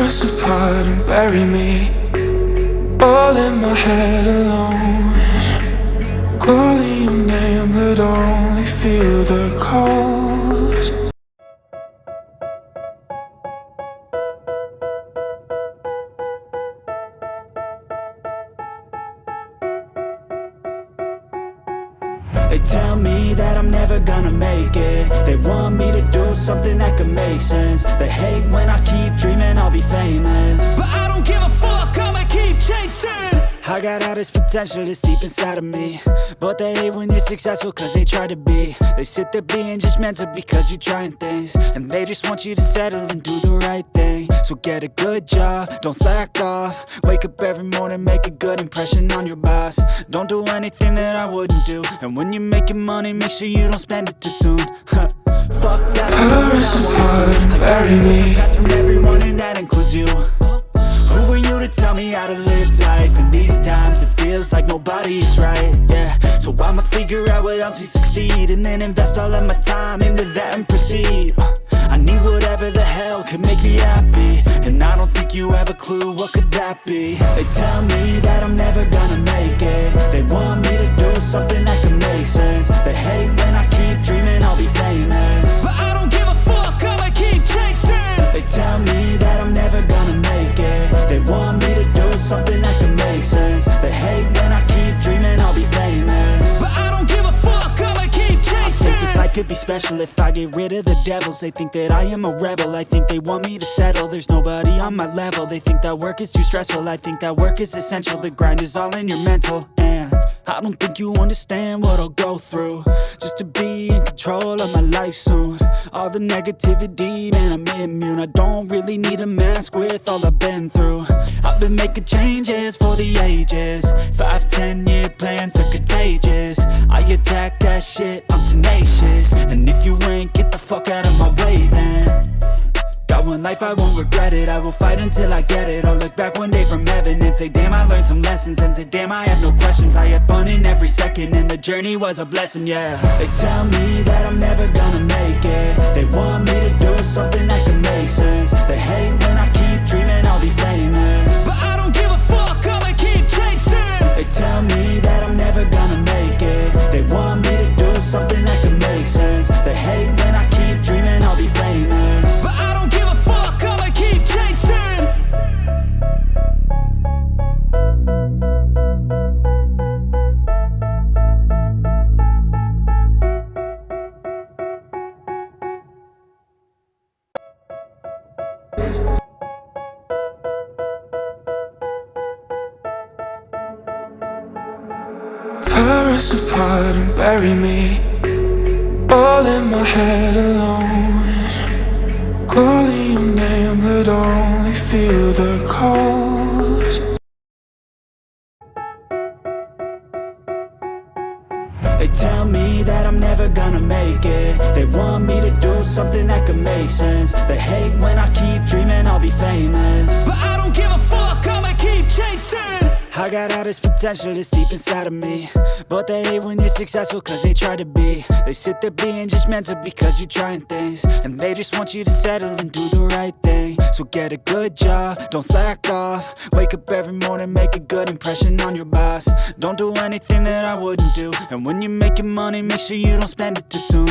us apart and bury me all in my head alone. Calling your name but only feel the cold. They tell me that I'm never gonna make it. They want me to do something that could make sense. They hate when I keep dreaming I'll be famous, but I don't give a fuck, I'ma keep chasing. I got all this potential that's deep inside of me, but they hate when you're successful cause they try to be. They sit there being judgmental because you're trying things, and they just want you to settle and do the right thing. So get a good job, don't slack off. Wake up every morning, make a good impression on your boss. Don't do anything that I wouldn't do, and when you're making money, make sure you don't spend it too soon. Fuck that, tear us apart and bury me. From everyone and that includes you. Who are you to tell me how to live life? In these times it feels like nobody's right, yeah. So I'ma figure out what else we succeed, and then invest all of my time into that and proceed. I need whatever the hell could make me happy, and I don't think you have a clue what could that be. They tell me that I'm never gonna make it. They want me to do something that can make sense. They hate when I keep dreaming I'll be famous, but I don't give a fuck, I'ma keep chasing. They tell me that I'm never gonna make it. They want me to do something that can make sense. They hate when I keep dreaming I'll be famous, but I don't give a fuck, I'ma keep chasing. I think this life could be special if I get rid of the devils. They think that I am a rebel, I think they want me to settle. There's nobody on my level. They think that work is too stressful, I think that work is essential. The grind is all in your mental, and I don't think you understand what I'll go through just to be in control of my life soon. All the negativity, man, I'm immune. I don't really need a mask with all I've been through. I've been making changes for the ages. 5-10 year plans are contagious. I attack that shit, I'm tenacious. And if you ain't, get the fuck out of my way then. Got one life, I won't regret it. I will fight until I get it. I'll look back one day from heaven and say, damn, I learned some lessons. And say, damn, I had no questions. I had fun in every second, and the journey was a blessing, yeah. They tell me that I'm never gonna make it. They want me to do something that can make sense. They hate when I keep dreaming I'll be famous, but I don't give a fuck, I'ma keep chasing. They tell me that I'm never gonna make it. They want me to do something that can make sense. They hate when I keep dreaming I'll be famous, but I don't give a fuck, I'ma keep chasing. Tear us apart and bury me all in my head alone. Calling your name but only feel the cold. They tell me that I'm never gonna make it. They want me to do something that can make sense. They hate when I keep dreaming I'll be famous, but I don't give a fuck, I'ma keep chasing. I got all this potential that's deep inside of me, but they hate when you're successful cause they try to be. They sit there being judgmental because you're trying things, and they just want you to settle and do the right thing. So get a good job, don't slack off. Wake up every morning, make a good impression on your boss. Don't do anything that I wouldn't do, and when you're making money, make sure you don't spend it too soon.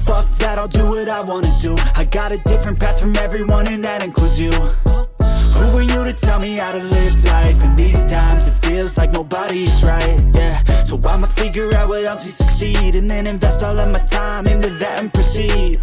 Fuck that, I'll do what I wanna do. I got a different path from everyone, and that includes you. Who are you to tell me how to live life? In these times it feels like nobody's right, yeah. So I'ma figure out what else we succeed, and then invest all of my time into that and proceed.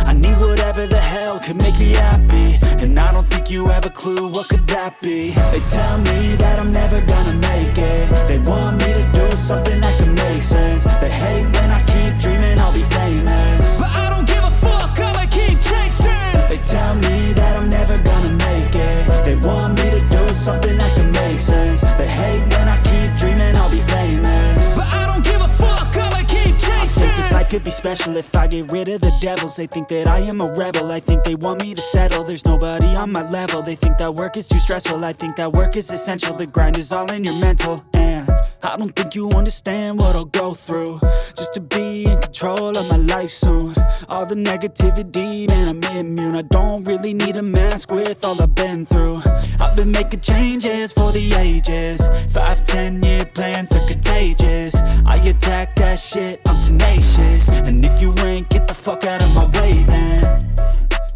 I need whatever the hell could make me happy, and I don't think you have a clue what could that be. They tell me that I'm never gonna make it. They want me to do something that can make sense. They hate when I keep dreaming I'll be famous, but I don't give a fuck, I'ma keep chasing. They tell me that I'm never gonna make it. They want me to do something that can make sense. They hate when I keep dreaming I'll be famous, but I don't give a fuck, I'ma keep chasing. I think this life could be special if I get rid of the devils. They think that I am a rebel, I think they want me to settle. There's nobody on my level. They think that work is too stressful, I think that work is essential. The grind is all in your mental, and I don't think you understand what I'll go through just to be in control of my life soon. All the negativity, man, I'm immune. I don't really need a mask with all I've been through. I've been making changes for the ages. 5-10 year plans are contagious. I attack that shit, I'm tenacious. And if you ain't, get the fuck out of my way then.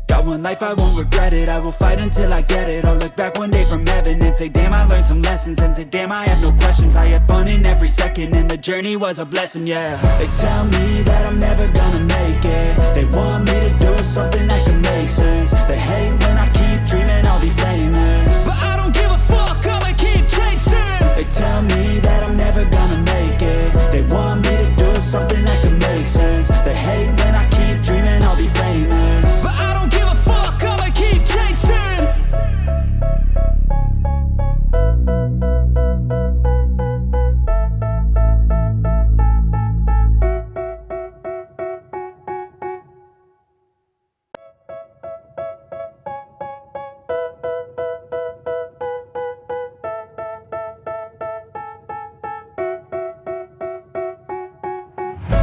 Got one life, I won't regret it. I will fight until I get it. I'll look back one day from heaven and say, damn, I learned some lessons. And say, damn, I have no questions. I had fun in every second, and the journey was a blessing, yeah. They tell me that I'm never gonna make it. They want me to do something that can make sense. They hate when I keep dreaming I'll be famous, but I don't give a fuck, I'ma keep chasing. They tell me that I'm never gonna make it. They want me to do something that can make sense. They hate when I keep dreaming I'll be famous, but I don't give a fuck, I'ma keep chasing.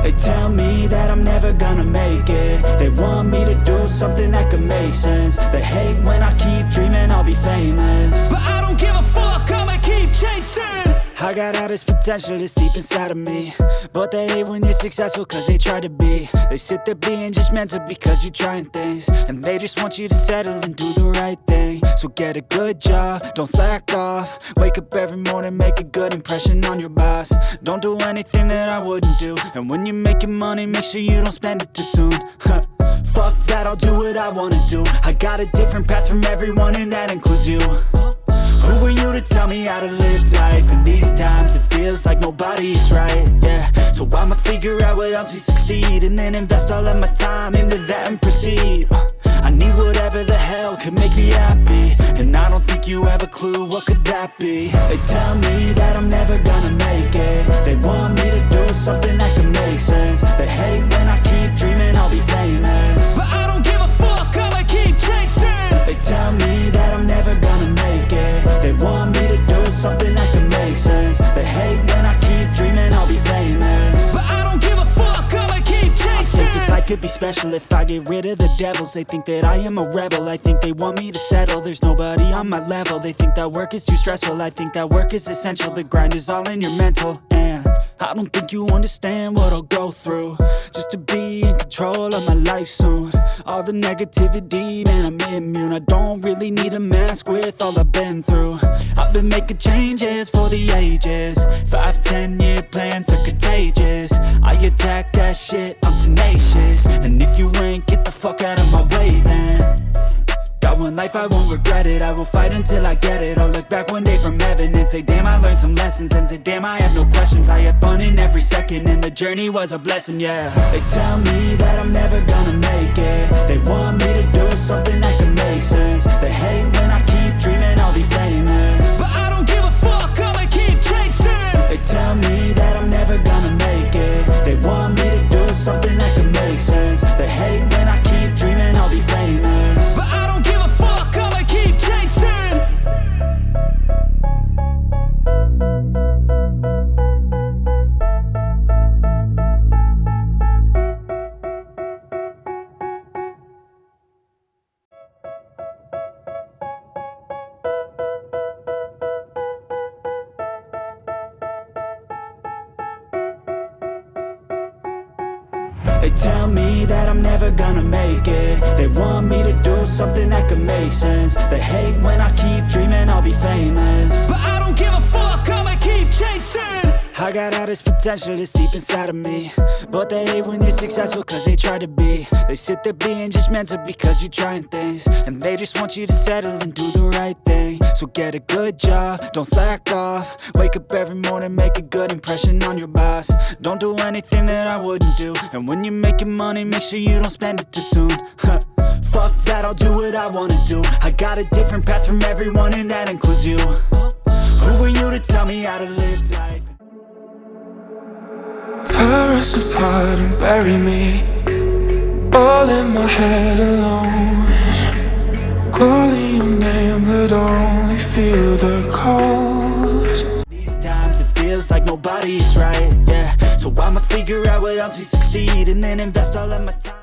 They tell me that I'm never gonna make it. They want me to do something that could make sense. They hate when I keep dreaming I'll be famous, but I don't give a fuck, I'ma keep chasing. I got all this potential that's deep inside of me, but they hate when you're successful cause they try to be. They sit there being judgmental because you're trying things, and they just want you to settle and do the right thing. So get a good job, don't slack off. Wake up every morning, make a good impression on your boss. Don't do anything that I wouldn't do, and when you're making money, make sure you don't spend it too soon. Fuck that, I'll do what I wanna do. I got a different path from everyone, and that includes you. Who are you to tell me how to live life? In these times it feels like nobody's right, yeah. So I'ma figure out what else we succeed, and then invest all of my time into that and proceed. I need whatever the hell could make me happy, and I don't think you have a clue what could that be. They tell me that I'm never gonna make it. They want me to do something that can make sense. They hate when I keep dreaming I'll be famous, but I don't give a fuck, I'ma keep chasing. They tell me that I'm never gonna make it. They want me to do something that can make sense. They hate when I keep dreaming I'll be famous, but I don't give a fuck, I'ma keep chasing. I think this life could be special if I get rid of the devils. They think that I am a rebel, I think they want me to settle. There's nobody on my level. They think that work is too stressful, I think that work is essential. The grind is all in your mental, and I don't think you understand what I'll go through just to be in control of my life soon. All the negativity, man, I'm immune. I don't really need a mask with all I've been through. I've been making changes for the ages. 5-10 year plans are contagious. I attack that shit, I'm tenacious. And if you ain't, get the fuck out of my way then. Got one life, I won't regret it. I will fight until I get it. I'll look back one day from heaven and say, damn, I learned some lessons. And say, damn, I have no questions. I had fun in every second, and the journey was a blessing, yeah. They tell me that I'm never gonna make it. They want me to do something that can make sense. They hate when I keep dreaming I'll be famous, but I don't give a fuck, I'ma keep chasing. They tell me that I'm never gonna make it. They want me to do something that can make sense. They hate when I keep dreaming I'll be famous, but I don't give a fuck, I'ma keep chasing. They tell me that I'm never gonna make it. They want me to do something that can make sense. They hate when I keep dreaming I'll be famous, but I don't give a fuck, I'ma keep chasing. I got all this potential that's deep inside of me, but they hate when you're successful cause they try to be. They sit there being judgmental because you're trying things, and they just want you to settle and do the right thing. So get a good job, don't slack off. Wake up every morning, make a good impression on your boss. Don't do anything that I wouldn't do, and when you're making money, make sure you don't spend it too soon. Fuck that, I'll do what I wanna do. I got a different path from everyone, and that includes you. Who are you to tell me how to live life? Tear us apart and bury me all in my head alone, calling your name but only feel the cold. These times it feels like like nobody's right, yeah. So I'ma figure out what helps me succeed, and then invest all of my time.